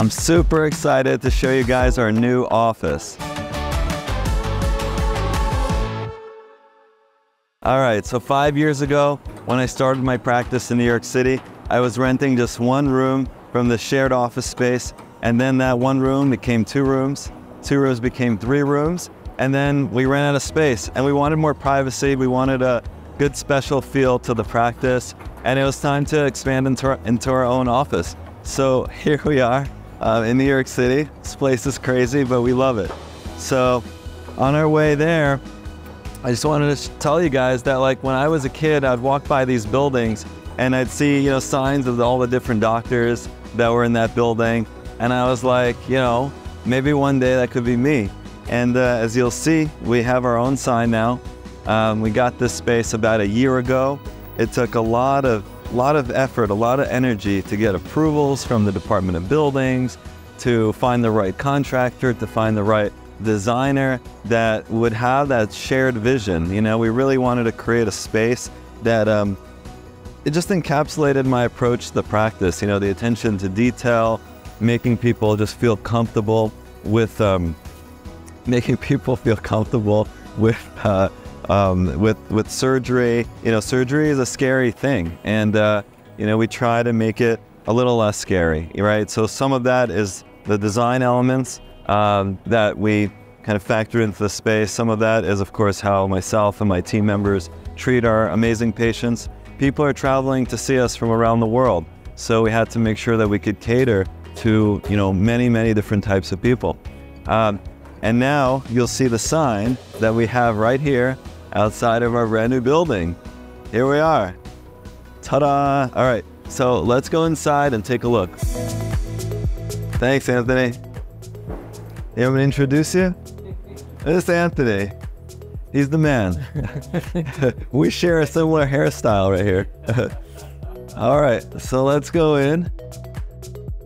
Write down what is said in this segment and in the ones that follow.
I'm super excited to show you guys our new office. All right, so 5 years ago, when I started my practice in New York City, I was renting just one room from the shared office space, and then that one room became 2 rooms, 2 rooms became 3 rooms, and then we ran out of space, and we wanted more privacy, we wanted a good special feel to the practice, and it was time to expand into our own office. So here we are in New York City. This place is crazy, but we love it. So on our way there, I just wanted to tell you guys that, like, when I was a kid, I'd walk by these buildings and I'd see, you know, signs of all the different doctors that were in that building. And I was like, you know, maybe one day that could be me. And as you'll see, we have our own sign now. We got this space about a year ago. It took a lot of effort, a lot of energy to get approvals from the Department of Buildings, to find the right contractor, to find the right designer that would have that shared vision. You know, we really wanted to create a space that it just encapsulated my approach to the practice. You know, the attention to detail, making people just feel comfortable with with surgery. You know, surgery is a scary thing, and you know, we try to make it a little less scary, right? So some of that is the design elements that we kind of factor into the space. Some of that is, of course, how myself and my team members treat our amazing patients. People are traveling to see us from around the world, so we had to make sure that we could cater to, you know, many different types of people. And now you'll see the sign that we have right here outside of our brand new building. Here we are. Ta-da! All right, so let's go inside and take a look. Thanks, Anthony. You want me to introduce you? This is Anthony. He's the man. We share a similar hairstyle right here. All right, so let's go in.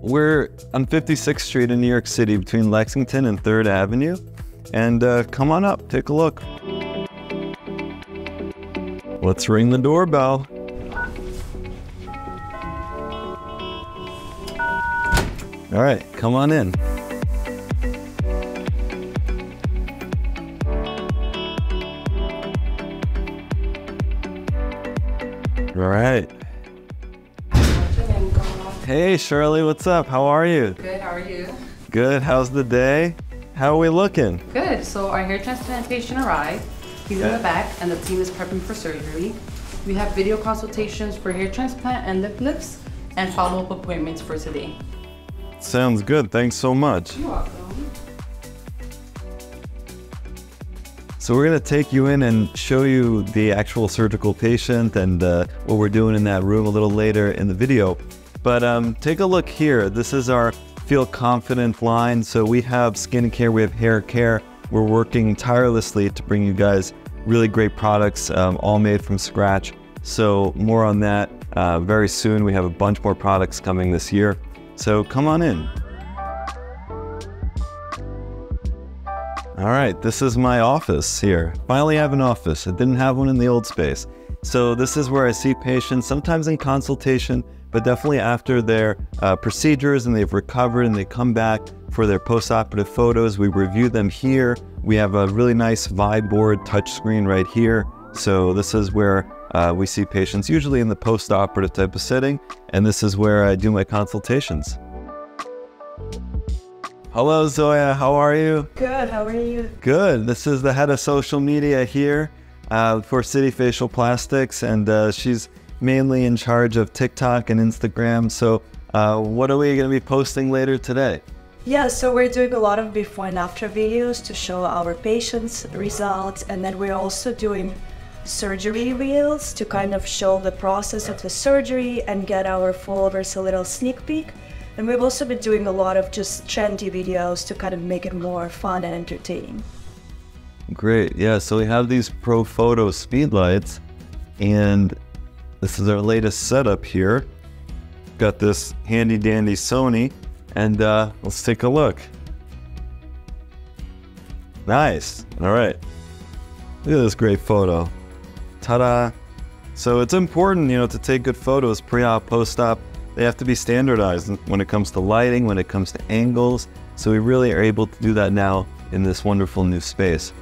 We're on 56th Street in New York City between Lexington and 3rd Avenue. And come on up, take a look. Let's ring the doorbell. All right, come on in. All right. Hey, Shirley, what's up? How are you? Good, how are you? Good, how's the day? How are we looking? Good, so our hair transplant patient arrived. He's in the back and the team is prepping for surgery. We have video consultations for hair transplant and lip lifts and follow-up appointments for today. Sounds good, thanks so much. You're welcome. So we're gonna take you in and show you the actual surgical patient and what we're doing in that room a little later in the video. But take a look here. This is our Feel Confident line. So we have skincare, we have hair care. We're working tirelessly to bring you guys really great products, all made from scratch. So more on that very soon. We have a bunch more products coming this year. So come on in. All right, this is my office here. Finally have an office. I didn't have one in the old space. So this is where I see patients, sometimes in consultation, but definitely after their procedures and they've recovered and they come back for their post-operative photos. We review them here. We have a really nice vibe board touchscreen right here. So this is where we see patients usually in the post-operative type of setting, and this is where I do my consultations. Hello, Zoya, how are you? Good, how are you? Good. This is the head of social media here for City Facial Plastics, and she's mainly in charge of TikTok and Instagram. So what are we going to be posting later today? Yeah, so we're doing a lot of before and after videos to show our patients' results, and then we're also doing surgery reels to kind of show the process of the surgery and get our followers a little sneak peek. And we've also been doing a lot of just trendy videos to kind of make it more fun and entertaining. Great, yeah, so we have these Pro Photo speedlights, and this is our latest setup here. Got this handy dandy Sony, and let's take a look. Nice, all right. Look at this great photo. Ta-da. So it's important, you know, to take good photos pre-op, post-op. they have to be standardized when it comes to lighting, when it comes to angles. So we really are able to do that now in this wonderful new space.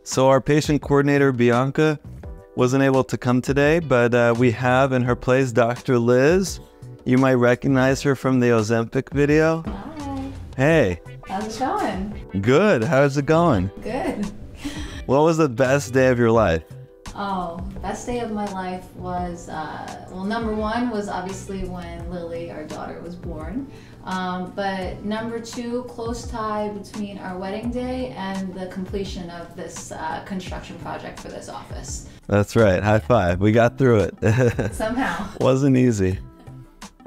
So our patient coordinator, Bianca, wasn't able to come today, but we have in her place Dr. Liz. You might recognize her from the Ozempic video. Hi. Hey. How's it going? Good. How's it going? Good. What was the best day of your life? Oh, best day of my life was, well, number one was obviously when Lily, our daughter, was born. But number two, close tie between our wedding day and the completion of this construction project for this office. That's right. High five. We got through it. Somehow. Wasn't easy.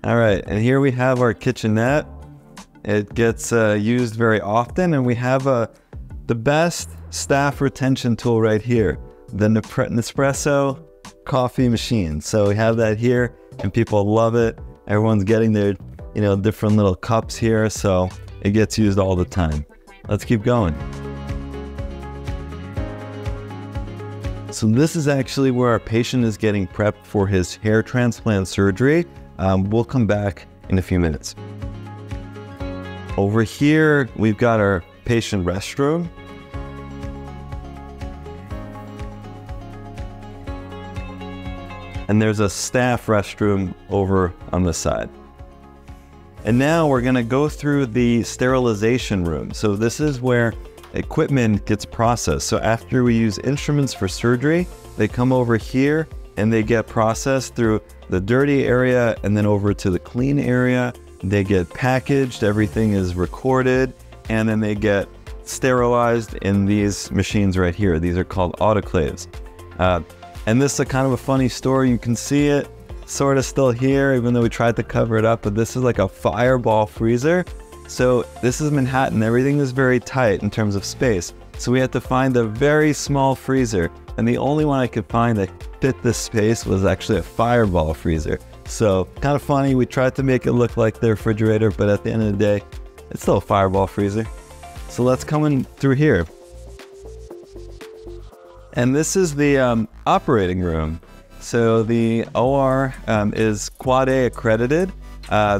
All right. And here we have our kitchenette. It gets used very often, and we have the best staff retention tool right here, the Nespresso coffee machine. So we have that here, and people love it. Everyone's getting their, different little cups here, so it gets used all the time. Let's keep going. So this is actually where our patient is getting prepped for his hair transplant surgery. We'll come back in a few minutes. Over here, we've got our patient restroom. And there's a staff restroom over on the side. And now we're gonna go through the sterilization room. So this is where equipment gets processed. So after we use instruments for surgery, they come over here and they get processed through the dirty area and then over to the clean area. They get packaged, everything is recorded, and then they get sterilized in these machines right here. These are called autoclaves. And this is a kind of a funny story. You can see it sort of still here, even though we tried to cover it up, but this is like a fireball freezer. So this is Manhattan. Everything is very tight in terms of space. So we had to find a very small freezer, and the only one I could find that fit this space was actually a fireball freezer. So kind of funny, we tried to make it look like the refrigerator, but at the end of the day, it's still a fireball freezer. So let's come in through here. And this is the operating room. So the OR is Quad A accredited.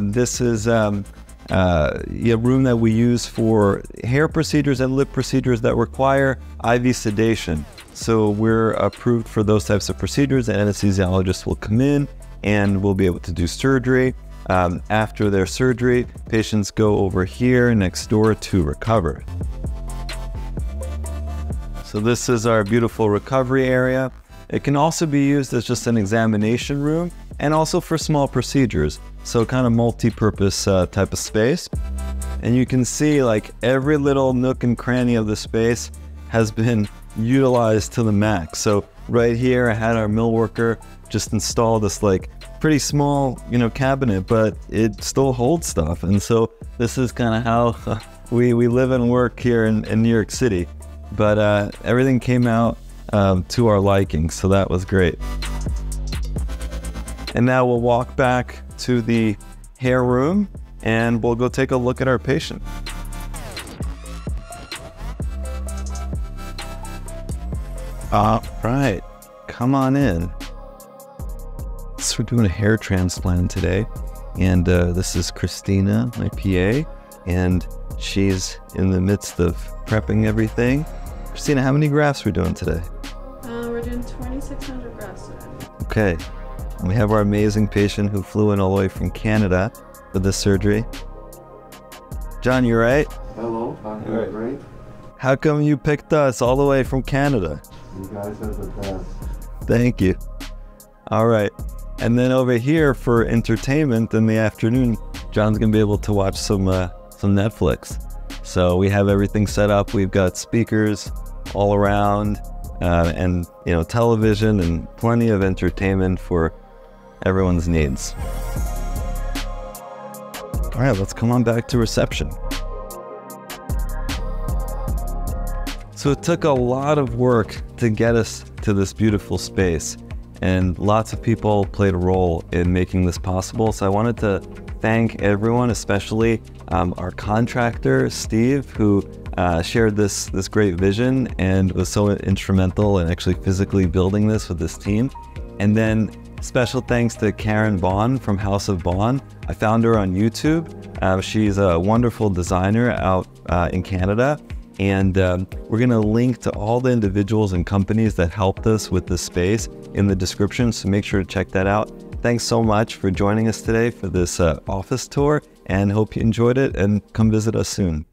This is a room that we use for hair procedures and lip procedures that require IV sedation. So we're approved for those types of procedures, and anesthesiologists will come in and we'll be able to do surgery. After their surgery, patients go over here next door to recover. So this is our beautiful recovery area. It can also be used as just an examination room and also for small procedures. So kind of multi-purpose type of space. And you can see like every little nook and cranny of the space has been utilized to the max. So right here I had our mill worker just install this like pretty small, cabinet, but it still holds stuff. And so this is kind of how we live and work here in New York City. But everything came out to our liking, so that was great. And now we'll walk back to the hair room and we'll go take a look at our patient. All right, come on in. So we're doing a hair transplant today, and this is Christina, my PA, and she's in the midst of prepping everything. Christina, how many grafts are we doing today? We're doing 2,600 grafts today. Okay, and we have our amazing patient who flew in all the way from Canada for this surgery. John, you right? Hello, I'm doing great. How come you picked us all the way from Canada? You guys are the best. Thank you. All right. And then over here for entertainment in the afternoon, John's gonna be able to watch some Netflix. So we have everything set up. We've got speakers all around, and television and plenty of entertainment for everyone's needs. All right, let's come on back to reception. So it took a lot of work to get us to this beautiful space, and lots of people played a role in making this possible. So I wanted to thank everyone, especially our contractor, Steve, who shared this great vision and was so instrumental in actually physically building this with this team. And then Special thanks to Karin Bohn from House of Bohn. I found her on YouTube. She's a wonderful designer out in Canada. And we're going to link to all the individuals and companies that helped us with this space in the description, so make sure to check that out. Thanks so much for joining us today for this office tour, and hope you enjoyed it, and come visit us soon.